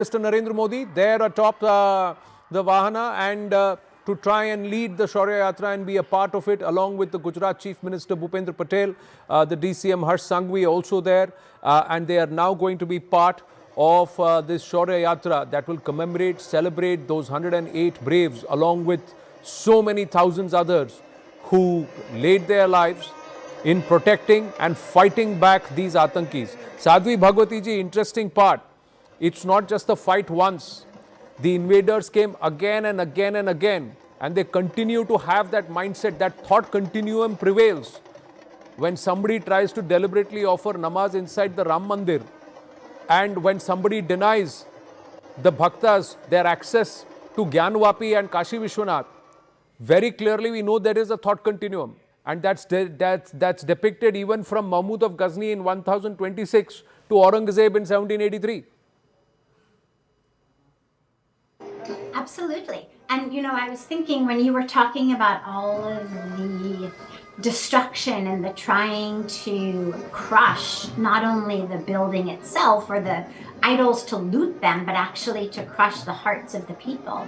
Minister Narendra Modi there atop the Vahana and to try and lead the Shaurya Yatra and be a part of it, along with the Gujarat Chief Minister Bhupendra Patel, the DCM Sanghavi also there, and they are now going to be part of this Shaurya Yatra that will commemorate, celebrate those 108 braves, along with so many thousands others who laid their lives in protecting and fighting back these Atankis. Sadhvi Bhagwati ji, interesting part. It's not just the fight once. The invaders came again and again and again, and they continue to have that mindset. That thought continuum prevails when somebody tries to deliberately offer namaz inside the Ram Mandir, and when somebody denies the bhaktas their access to Gyanvapi and Kashi Vishwanath. Very clearly we know there is a thought continuum, and that's depicted even from Mahmud of Ghazni in 1026 to Aurangzeb in 1783. Absolutely. And, you know, I was thinking when you were talking about all of the destruction and the trying to crush not only the building itself or the idols to loot them, but actually to crush the hearts of the people.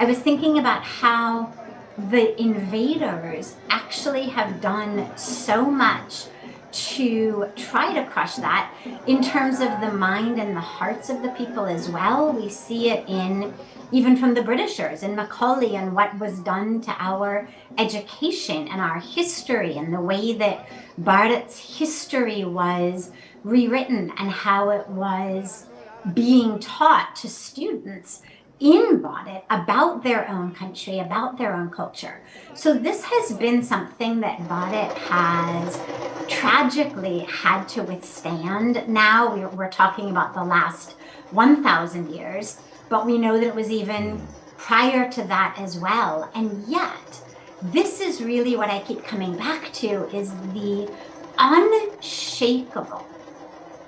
I was thinking about how the invaders actually have done so much to try to crush that in terms of the mind and the hearts of the people as well. We see it in even from the Britishers in Macaulay and what was done to our education and our history and the way that Bharat's history was rewritten and how it was being taught to students in Bharat about their own country, about their own culture. So this has been something that Bharat has tragically had to withstand. Now we're talking about the last 1,000 years, but we know that it was even prior to that as well. And yet, this is really what I keep coming back to, is the unshakable,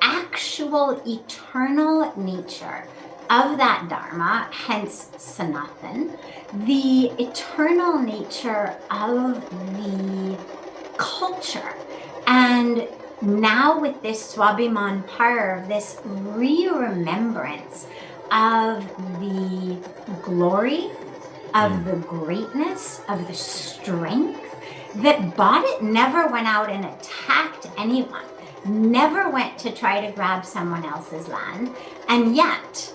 actual, eternal nature of that Dharma, hence Sanathan, the eternal nature of the culture. And now with this Swabhiman Parv, this re-remembrance of the glory, of the greatness, of the strength, that Bharat never went out and attacked anyone, never went to try to grab someone else's land, and yet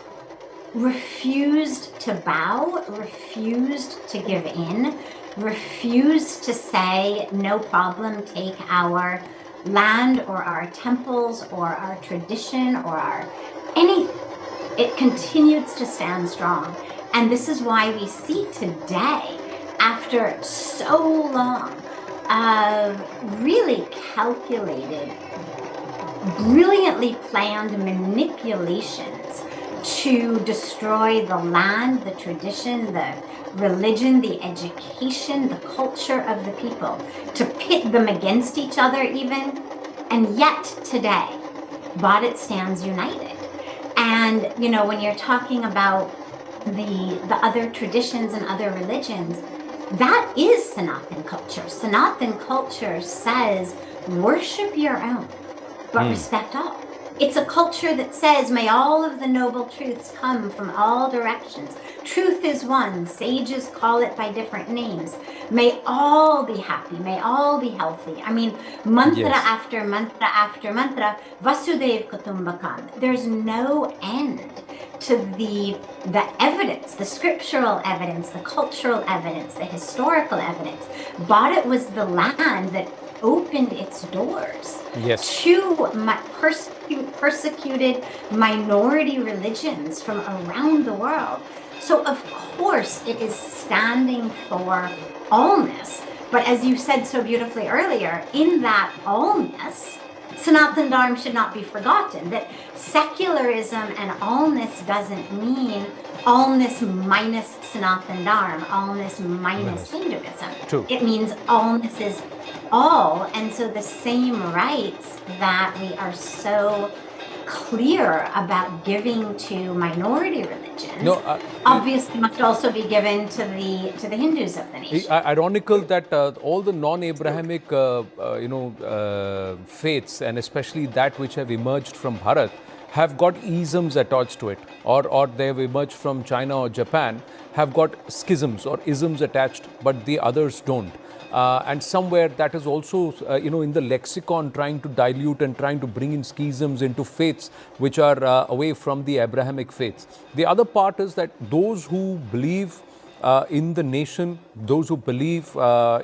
refused to bow, refused to give in, refused to say, no problem, take our land or our temples or our tradition or our anything. It continues to stand strong. And this is why we see today, after so long of really calculated, brilliantly planned manipulations to destroy the land, the tradition, the religion, the education, the culture of the people, to pit them against each other even. And yet today, Bharat stands united. And, you know, when you're talking about the other traditions and other religions, that is Sanathan culture. Sanathan culture says, worship your own, but respect all. It's a culture that says, may all of the noble truths come from all directions. Truth is one. Sages call it by different names. May all be happy. May all be healthy. I mean, mantra after mantra after mantra, Vasudev Kutumbakam. There's no end to the evidence, the scriptural evidence, the cultural evidence, the historical evidence. Bharat was the land that opened its doors to persecuted minority religions from around the world. So of course it is standing for allness. But as you said so beautifully earlier, in that allness, Sanathan Dharma should not be forgotten. That secularism and allness doesn't mean allness minus Sanathan Dharma, allness minus Hinduism. True. It means allness is all, and so the same rights that we are so clear about giving to minority religions obviously must also be given to the Hindus of the nation. Ironical that all the non-Abrahamic faiths, and especially that which have emerged from Bharat, have got isms attached to it, or they have emerged from China or Japan, have got schisms or isms attached, but the others don't. And somewhere that is also, in the lexicon, trying to dilute and trying to bring in schisms into faiths which are away from the Abrahamic faiths. The other part is that those who believe in the nation, those who believe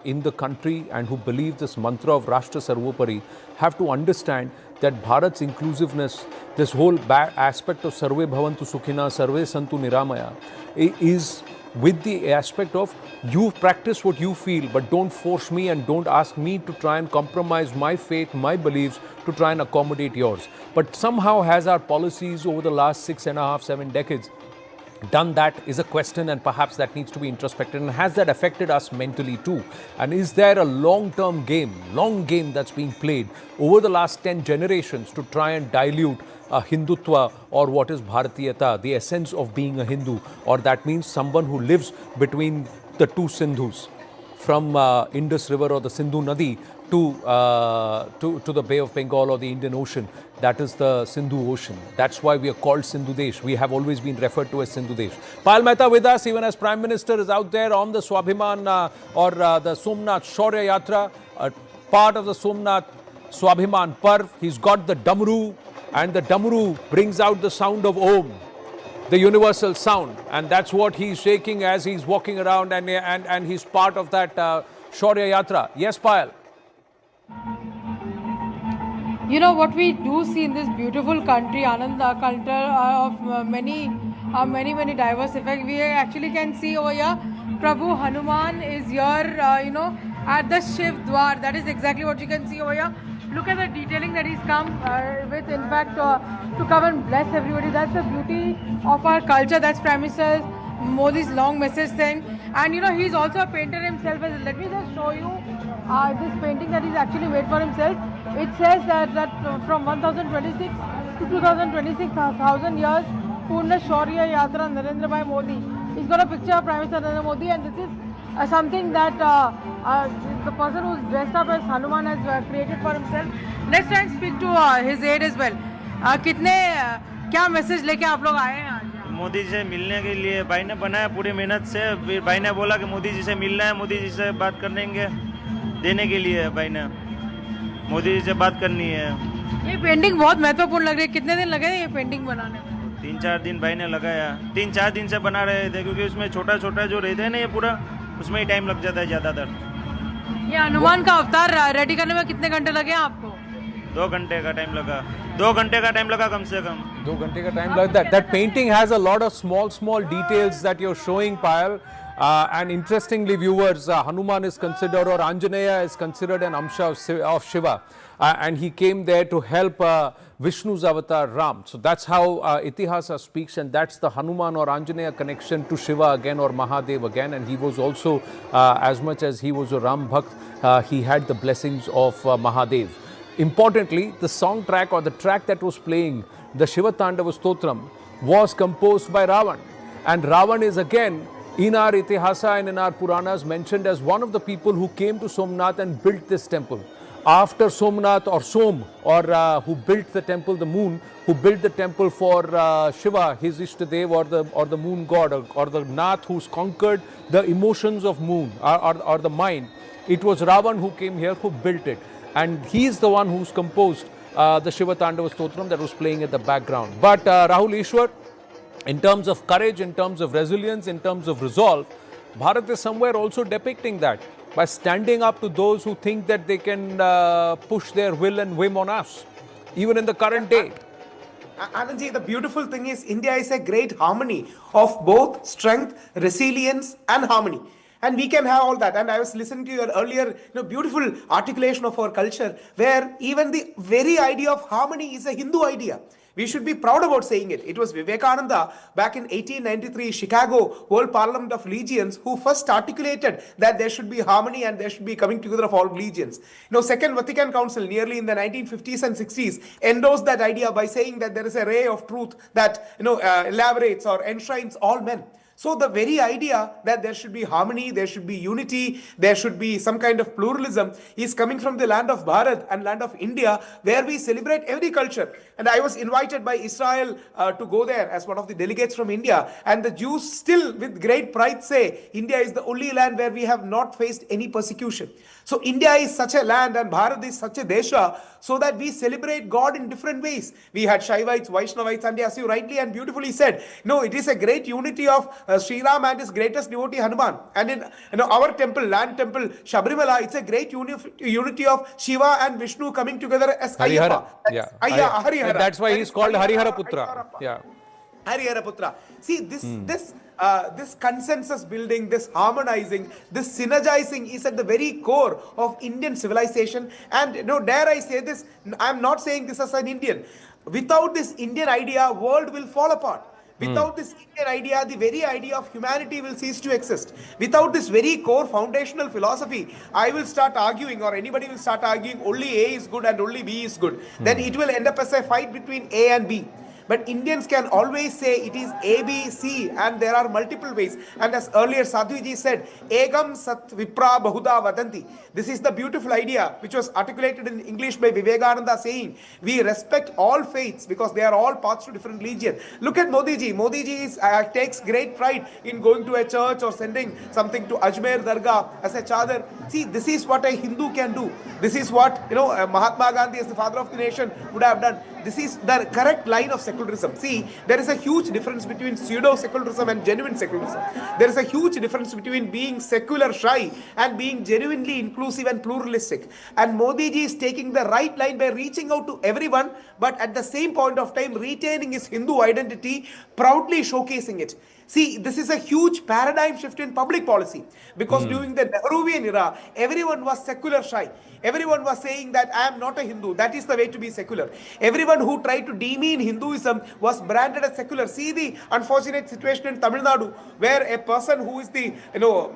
in the country and who believe this mantra of Rashtra Sarvopari have to understand that Bharat's inclusiveness, this whole aspect of Sarve Bhavantu Sukhina, Sarve Santu Niramaya, is with the aspect of you practice what you feel, but don't force me and don't ask me to try and compromise my faith, my beliefs to try and accommodate yours. But somehow has our policies over the last 6.5, 7 decades done that is a question, and perhaps that needs to be introspected. And has that affected us mentally too? And is there a long-term game, long game that's being played over the last 10 generations to try and dilute Hindutva or what is Bharatiyata, the essence of being a Hindu, or that means someone who lives between the two Sindhus, from Indus River or the Sindhu Nadi to the Bay of Bengal or the Indian Ocean. That is the Sindhu Ocean. That's why we are called Sindhu Desh. We have always been referred to as Sindhu Desh. Payal Mehta with us, even as Prime Minister is out there on the Swabhiman or the Somnath Shaurya Yatra, part of the Somnath Swabhiman Parv. He's got the Damru, and the Damru brings out the sound of Om, the universal sound, and that's what he's shaking as he's walking around, and he's part of that Shaurya Yatra. Yes, Payal? You know what we do see in this beautiful country, Anand, culture of many diverse effects. We actually can see over here, Prabhu Hanuman is here, at the Shiv Dwar. That is exactly what you can see over here. Look at the detailing that he's come with, in fact, to come and bless everybody. That's the beauty of our culture. That's Prime Minister Modi's long message thing. And he's also a painter himself. Let me just show you this painting that he's actually made for himself. It says that from 1026 to 2026, 1,000 years, Purna Shaurya Yatra Narendra Modi. He's got a picture of Prime Minister Narendra Modi, and this is something that the person who's dressed up as Hanuman has created for himself. Let's try and speak to his aide as well. क्या message लेके आप लोग आए हैं आज? मोदी जी से मिलने के लिए भाई ने बनाया पूरी मेहनत से. फिर भाई ने बोला कि मोदी जी से मिलना है, मोदी जी से बात करेंगे, देने के लिए भाई ने मोदी जी से बात करनी है. ये पेंटिंग बहुत महत्वपूर्ण लग रही है. कितने दिन लगे ये पेंटिंग बनाने में? 3-4 दिन भाई ने लगाया. 3-4 दिन से बना रहे थे, क्योंकि उसमें छोटा छोटा जो रहता है ना, ये पूरा उसमें ही टाइम लग जाता है ज़्यादातर. ये हनुमान का अवतार रेडी करने में कितने घंटे लगे आपको? 2 घंटे का टाइम लगा. 2 घंटे का टाइम लगा कम से कम. 2 घंटे का time like that. That painting has a lot of small details that you're showing, Payal. And interestingly, viewers, Hanuman is considered, or Anjaneya is considered an Amsha of Shiva. And he came there to help Vishnu's avatar Ram. So that's how Itihasa speaks, and that's the Hanuman or Anjaneya connection to Shiva again, or Mahadev again. And he was also, as much as he was a Ram Bhakt, he had the blessings of Mahadev. Importantly, the song track or the track that was playing, the Shiva Tandava Stotram, was composed by Ravan. And Ravan is again in our Itihasa and in our Puranas mentioned as one of the people who came to Somnath and built this temple. After Somnath or Som, or who built the temple, the moon, who built the temple for Shiva, his Ishtadev, or the moon god, or the Nath who's conquered the emotions of moon or the mind. It was Ravan who came here, who built it. And he is the one who's composed the Shiva Tandava Stotram that was playing at the background. But Rahul Ishwar, in terms of courage, in terms of resilience, in terms of resolve, Bharat is somewhere also depicting that by standing up to those who think that they can push their will and whim on us, even in the current day. Anandji, the beautiful thing is India is a great harmony of both strength, resilience and harmony. And we can have all that. And I was listening to your earlier beautiful articulation of our culture, where even the very idea of harmony is a Hindu idea. We should be proud about saying it. It was Vivekananda back in 1893, Chicago, World Parliament of Religions, who first articulated that there should be harmony and there should be coming together of all religions. Second Vatican Council, nearly in the 1950s and 60s, endorsed that idea by saying that there is a ray of truth that elaborates or enshrines all men. So the very idea that there should be harmony, there should be unity, there should be some kind of pluralism is coming from the land of Bharat and land of India, where we celebrate every culture. And I was invited by Israel to go there as one of the delegates from India. And the Jews still with great pride say, India is the only land where we have not faced any persecution. So India is such a land and Bharat is such a desha, so that we celebrate God in different ways. We had Shaivites, Vaishnavites, and as you rightly and beautifully said, no, it is a great unity of Sri Ram and his greatest devotee Hanuman. And in our temple, land temple, Shabrimala, it's a great unity of Shiva and Vishnu coming together as Harihara. Ayyappa. Yeah. Harihara. That's why he's called Harihara Putra. Yeah. Harihara Putra. See, this consensus building, this harmonizing, this synergizing is at the very core of Indian civilization. And dare I say this, I'm not saying this as an Indian. Without this Indian idea, world will fall apart. Without this Indian idea, the very idea of humanity will cease to exist. Without this very core foundational philosophy, I will start arguing, or anybody will start arguing, only A is good and only B is good. Then it will end up as a fight between A and B. But Indians can always say it is A, B, C, and there are multiple ways. And as earlier Sadhuji said, Egam Sat Vipra Bahuda Vadanti. This is the beautiful idea which was articulated in English by Vivekananda, saying, we respect all faiths because they are all paths to different religion. Look at Modi ji. Modi ji takes great pride in going to a church or sending something to Ajmer Dargah as a chadar. See, this is what a Hindu can do. This is what Mahatma Gandhi, as the father of the nation, would have done. This is the correct line of secularism. See, there is a huge difference between pseudo-secularism and genuine secularism. There is a huge difference between being secular shy and being genuinely inclusive and pluralistic. And Modi ji is taking the right line by reaching out to everyone, but at the same point of time retaining his Hindu identity, proudly showcasing it. See, this is a huge paradigm shift in public policy, because during the Nehruvian era, everyone was secular shy. Everyone was saying that I am not a Hindu. That is the way to be secular. Everyone who tried to demean Hinduism was branded as secular. See the unfortunate situation in Tamil Nadu, where a person who is the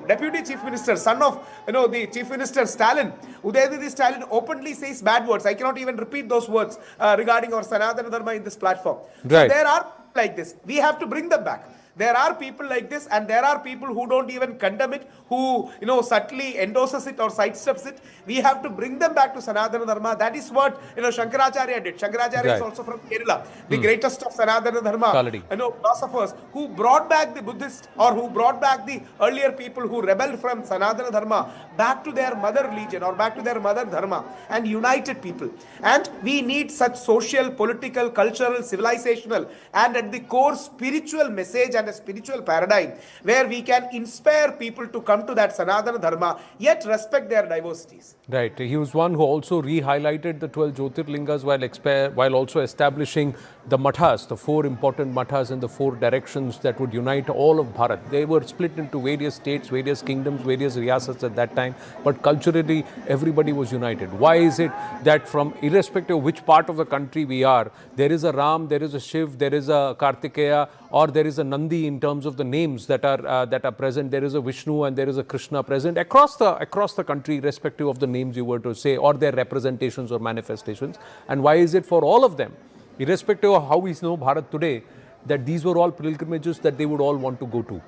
deputy chief minister, son of the chief minister Stalin, Udayanithi Stalin, openly says bad words. I cannot even repeat those words regarding our Sanatana Dharma in this platform. Right. So there are like this. We have to bring them back. There are people like this, and there are people who don't even condemn it, who subtly endorses it or sidesteps it. We have to bring them back to Sanatana Dharma. That is what Shankaracharya did. Shankaracharya is also from Kerala, the greatest of Sanatana Dharma philosophers, who brought back the Buddhists, or who brought back the earlier people who rebelled from Sanatana Dharma back to their mother religion or back to their mother Dharma, and united people. And we need such social, political, cultural, civilizational, and at the core spiritual message and a spiritual paradigm where we can inspire people to come to that Sanatana Dharma, yet respect their diversities. Right. He was one who also re-highlighted the 12 Jyotirlingas while also establishing the mathas, the 4 important mathas in the 4 directions that would unite all of Bharat. They were split into various states, various kingdoms, various riyasats at that time, but culturally everybody was united. Why is it that from irrespective of which part of the country we are, there is a Ram, there is a Shiv, there is a Kartikeya, or there is a Nandi in terms of the names that are present, there is a Vishnu and there is a Krishna present across the country, irrespective of the names you were to say, or their representations or manifestations. And why is it for all of them, irrespective of how we know Bharat today, that these were all pilgrimages that they would all want to go to?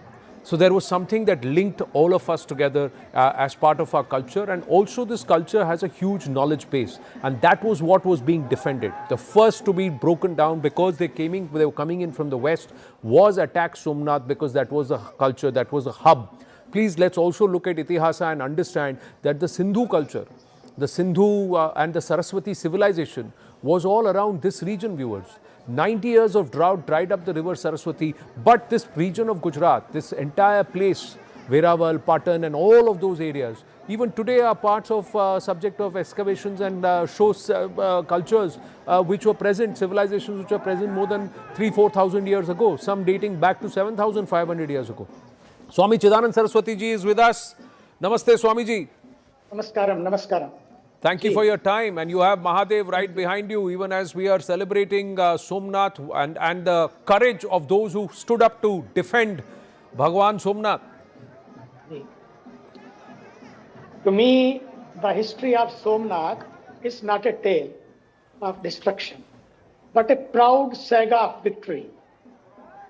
So there was something that linked all of us together as part of our culture, and also this culture has a huge knowledge base, and that was what was being defended. The first to be broken down, because they were coming in from the west, was attack Somnath, because that was a culture, that was a hub. Please, let's also look at Itihasa and understand that the Sindhu culture, the Sindhu and the Saraswati civilization was all around this region, viewers. 90 years of drought dried up the river Saraswati, but this region of Gujarat, this entire place, Veraval, Patel and all of those areas, even today are parts of subject of excavations and shows cultures which were present, civilizations which were present more than 3,000-4,000 years ago, some dating back to 7,500 years ago. Swami Chidanand Saraswati ji is with us. Namaste, Swami ji. Namaskaram, namaskaram. Thank you for your time, and you have Mahadev right behind you, even as we are celebrating Somnath and the courage of those who stood up to defend Bhagwan Somnath. To me, the history of Somnath is not a tale of destruction, but a proud saga of victory.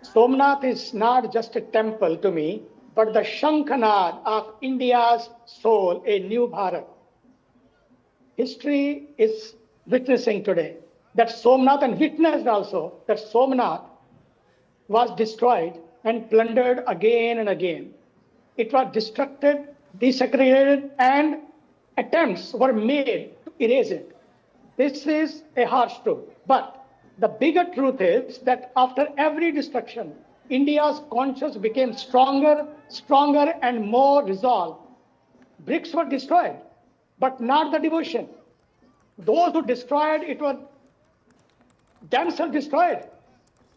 Somnath is not just a temple to me, but the Shankhanad of India's soul, a new Bharat. History is witnessing today that Somnath, and witnessed also that Somnath was destroyed and plundered again and again. It was destructed, desecrated, and attempts were made to erase it. This is a harsh truth. But the bigger truth is that after every destruction, India's conscience became stronger, stronger, and more resolved. Bricks were destroyed, but not the devotion. Those who destroyed it were themselves destroyed.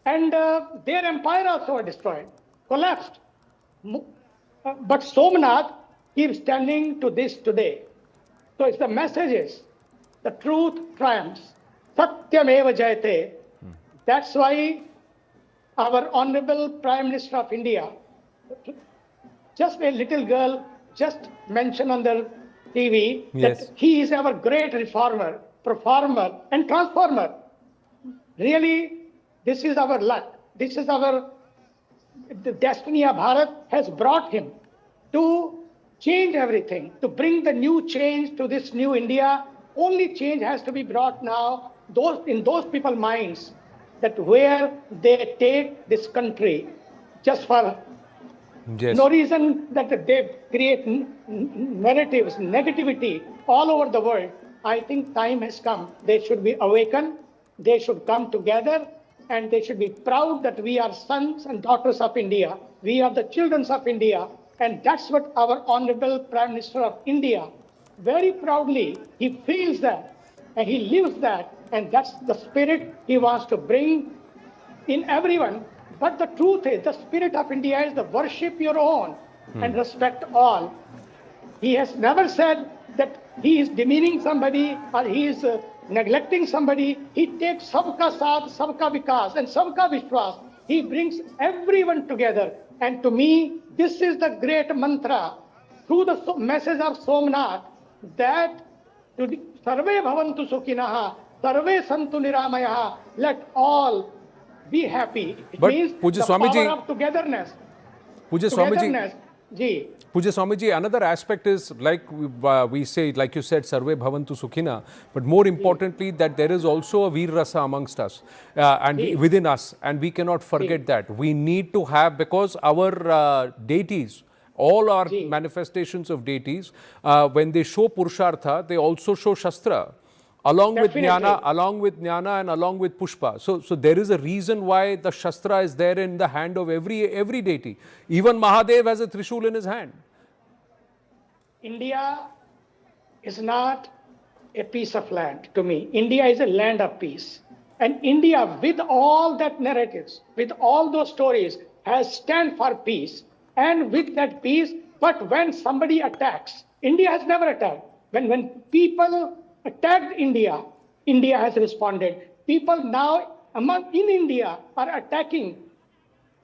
And their empire also was destroyed, collapsed. But Somnath keeps standing to this today. So it's the message is, the truth triumphs. Satyameva Jayate. That's why our Honorable Prime Minister of India, just a little girl, just mentioned on the TV that he is our great reformer, performer, and transformer. Really, this is our luck. This is the destiny of Bharat has brought him to change everything, to bring the new change to this new India. Only change has to be brought now in those people's minds, that where they take this country just for no reason, that they create narratives, negativity all over the world. I think time has come. They should be awakened. They should come together, and they should be proud that we are sons and daughters of India. We are the children of India. And that's what our Honorable Prime Minister of India, very proudly, he feels that and he lives that. And that's the spirit he wants to bring in everyone. But the truth is, the spirit of India is the worship your own and respect all. He has never said that he is demeaning somebody or he is neglecting somebody. He takes sabka saath, sabka vikas, and sabka vishwas. He brings everyone together. And to me, this is the great mantra through the message of Somnath, that to sarve bhavantu sukhinaha, sarve santu niramayaha, let all be happy. It means the power of togetherness. Puja Togetherness. Puja Swamiji, another aspect is, like we say, like you said, Sarve Bhavantu Sukhina, but more importantly, that there is also a Veer Rasa amongst us and within us, and we cannot forget that. We need to have, because our deities, all our manifestations of deities, when they show Purushartha, they also show Shastra. Along with Jnana and along with Pushpa. So there is a reason why the Shastra is there in the hand of every deity. Even Mahadev has a Trishul in his hand. India is not a piece of land to me. India is a land of peace. And India, with all that narratives, with all those stories, has stand for peace. And with that peace, but when somebody attacks, India has never attacked. When people attacked India, India has responded. People now in India are attacking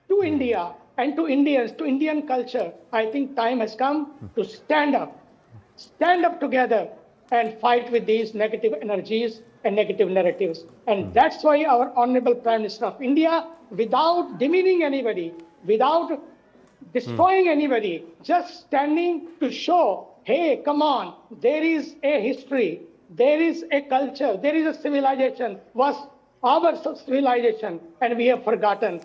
to India and to Indians, to Indian culture. I think time has come to stand up together and fight with these negative energies and negative narratives. And that's why our Honorable Prime Minister of India, without demeaning anybody, without destroying anybody, just standing to show, hey, come on, there is a history. There is a culture, there is a civilization, was our civilization, and we have forgotten.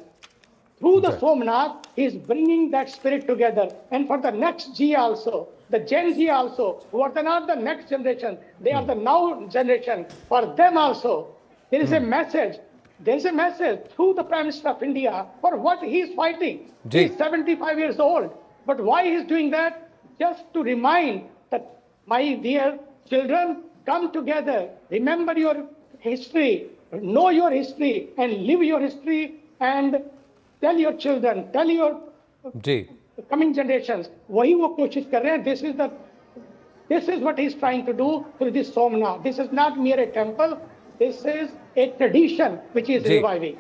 Through the Somnath, he is bringing that spirit together. And for the next G also, the Gen Z also, who are not the next generation, they are the now generation. For them also, there is a message. There is a message through the Prime Minister of India for what he is fighting. He is 75 years old. But why he is doing that? Just to remind that, my dear children, come together, remember your history, know your history, and live your history, and tell your children, tell your coming generations. वही वो कोशिश कर रहे हैं. This is what he's trying to do through this Somnath. This is not mere a temple. This is a tradition which is reviving.